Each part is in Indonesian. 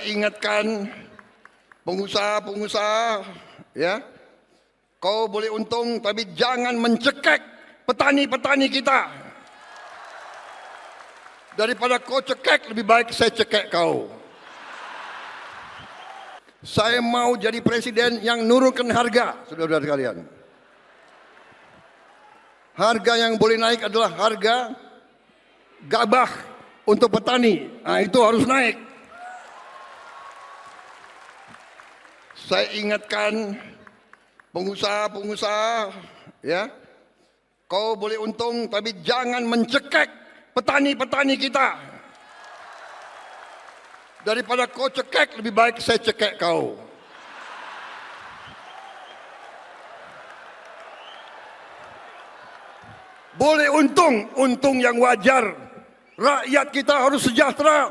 Saya ingatkan pengusaha-pengusaha, ya, kau boleh untung tapi jangan mencekek petani-petani kita. Daripada kau cekek, lebih baik saya cekek kau. Saya mau jadi presiden yang nurunkan harga, saudara-saudara sekalian. Harga yang boleh naik adalah harga gabah untuk petani. Nah, itu harus naik. Saya ingatkan pengusaha-pengusaha, ya, kau boleh untung tapi jangan mencekek petani-petani kita. Daripada kau cekek, lebih baik saya cekek kau. Boleh untung yang wajar. Rakyat kita harus sejahtera.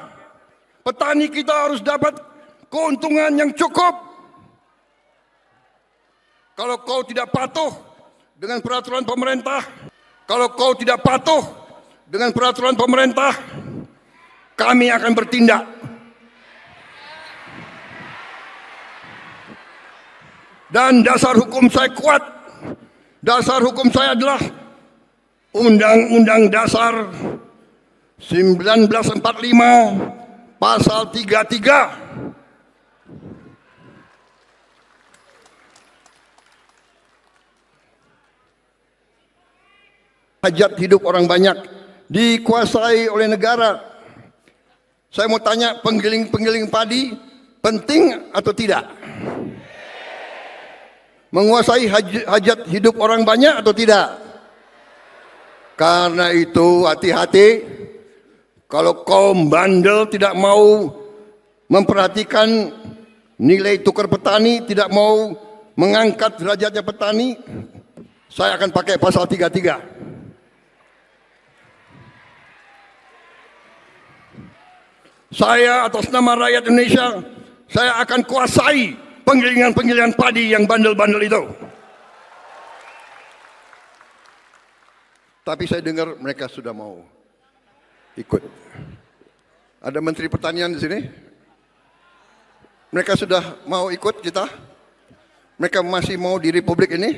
Petani kita harus dapat keuntungan yang cukup. Kalau kau tidak patuh dengan peraturan pemerintah, kami akan bertindak. Dan dasar hukum saya kuat. Dasar hukum saya adalah Undang-Undang Dasar 1945 Pasal 33. Hajat hidup orang banyak dikuasai oleh negara. Saya mau tanya, penggiling padi penting atau tidak? Menguasai hajat hidup orang banyak atau tidak? Karena itu hati-hati. Kalau kaum bandel tidak mau memperhatikan nilai tukar petani, tidak mau mengangkat derajatnya petani, saya akan pakai pasal 33. Saya atas nama rakyat Indonesia, saya akan kuasai penggilingan padi yang bandel-bandel itu. Tapi saya dengar mereka sudah mau ikut. Ada Menteri Pertanian di sini. Mereka sudah mau ikut kita. Mereka masih mau di Republik ini.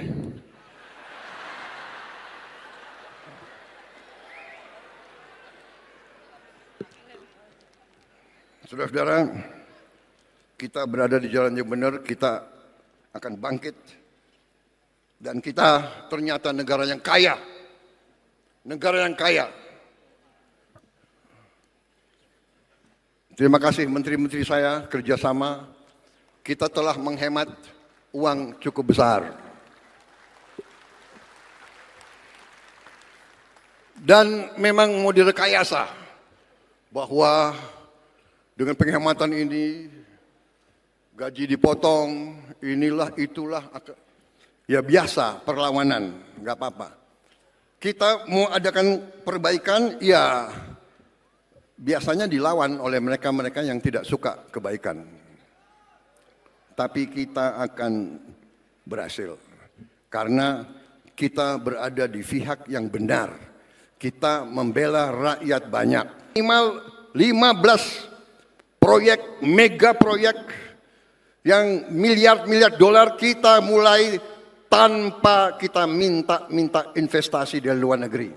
Saudara-saudara, kita berada di jalan yang benar, kita akan bangkit. Dan kita ternyata negara yang kaya. Negara yang kaya. Terima kasih menteri-menteri saya, kerjasama. Kita telah menghemat uang cukup besar. Dan memang mau direkayasa bahwa dengan penghematan ini, gaji dipotong, inilah itulah, ya biasa perlawanan, nggak apa-apa. Kita mau adakan perbaikan, ya biasanya dilawan oleh mereka-mereka yang tidak suka kebaikan. Tapi kita akan berhasil, karena kita berada di pihak yang benar. Kita membela rakyat banyak. Minimal 15 proyek, mega proyek yang miliar-miliar dolar kita mulai tanpa kita minta investasi dari luar negeri.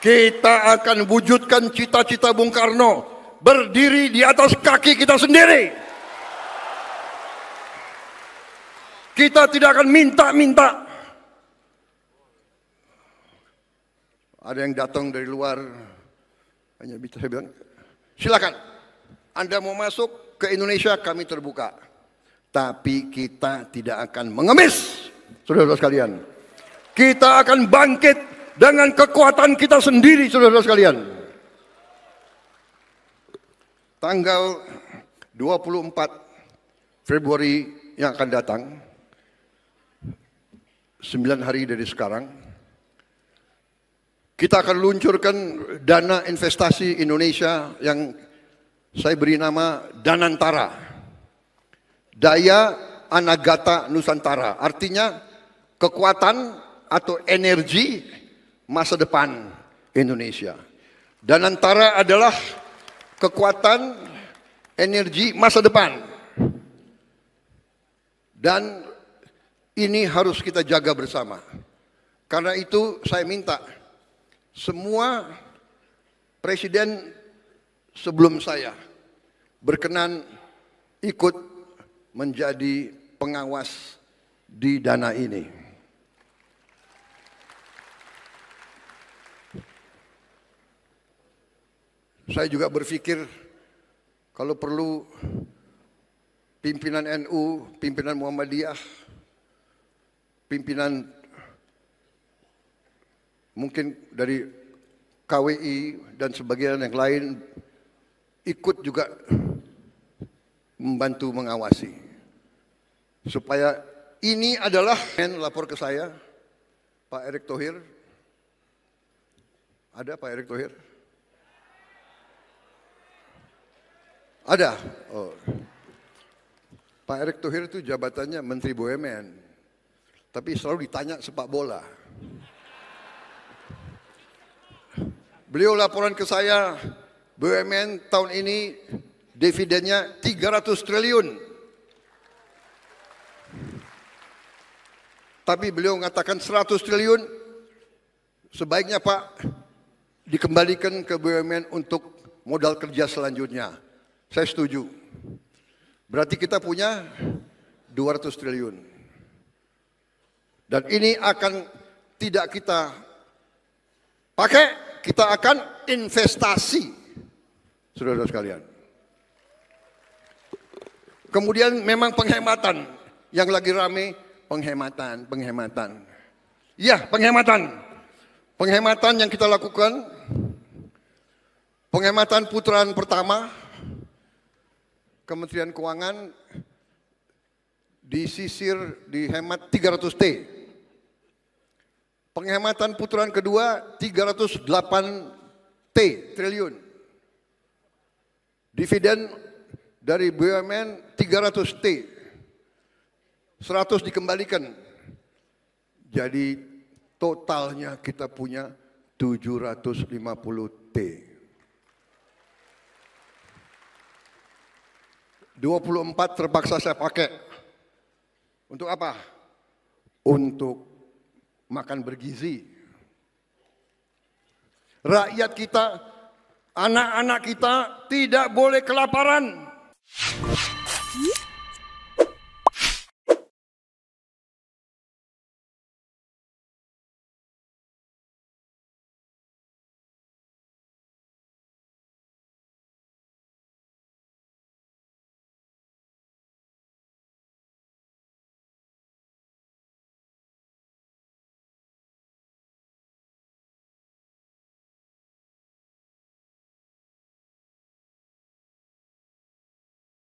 Kita akan wujudkan cita-cita Bung Karno, berdiri di atas kaki kita sendiri. Kita tidak akan minta-minta. Ada yang datang dari luar, hanya bisa saya bilang, silakan, Anda mau masuk ke Indonesia, kami terbuka. Tapi kita tidak akan mengemis, saudara-saudara sekalian. Kita akan bangkit dengan kekuatan kita sendiri, saudara-saudara sekalian. Tanggal 24 Februari yang akan datang, 9 hari dari sekarang, kita akan luncurkan dana investasi Indonesia yang saya beri nama Danantara. Daya Anagata Nusantara. Artinya kekuatan atau energi masa depan Indonesia. Danantara adalah kekuatan, energi masa depan. Dan ini harus kita jaga bersama. Karena itu saya minta semua presiden sebelum saya berkenan ikut menjadi pengawas di dana ini. Saya juga berpikir kalau perlu pimpinan NU, pimpinan Muhammadiyah, pimpinan mungkin dari KWI dan sebagian yang lain ikut juga membantu mengawasi. Supaya ini adalah lapor ke saya, Pak Erick Thohir. Ada Pak Erick Thohir? Ada. Oh. Pak Erick Thohir itu jabatannya Menteri BUMN. Tapi selalu ditanya sepak bola. Beliau laporan ke saya, BUMN tahun ini dividennya 300 triliun. Tapi beliau mengatakan 100 triliun sebaiknya Pak dikembalikan ke BUMN untuk modal kerja selanjutnya. Saya setuju. Berarti kita punya 200 triliun. Dan ini akan tidak kita pakai, kita akan investasi. Saudara-saudara sekalian. Kemudian memang penghematan. Yang lagi rame, penghematan. Ya, penghematan. Penghematan yang kita lakukan, penghematan putaran pertama, Kementerian Keuangan disisir dihemat 300 T. Penghematan putaran kedua 308 triliun. Dividen dari BUMN 300 T. 100 dikembalikan. Jadi totalnya kita punya 750 T. 24 terpaksa saya pakai. Untuk apa? Untuk makan bergizi. Rakyat kita, anak-anak kita tidak boleh kelaparan.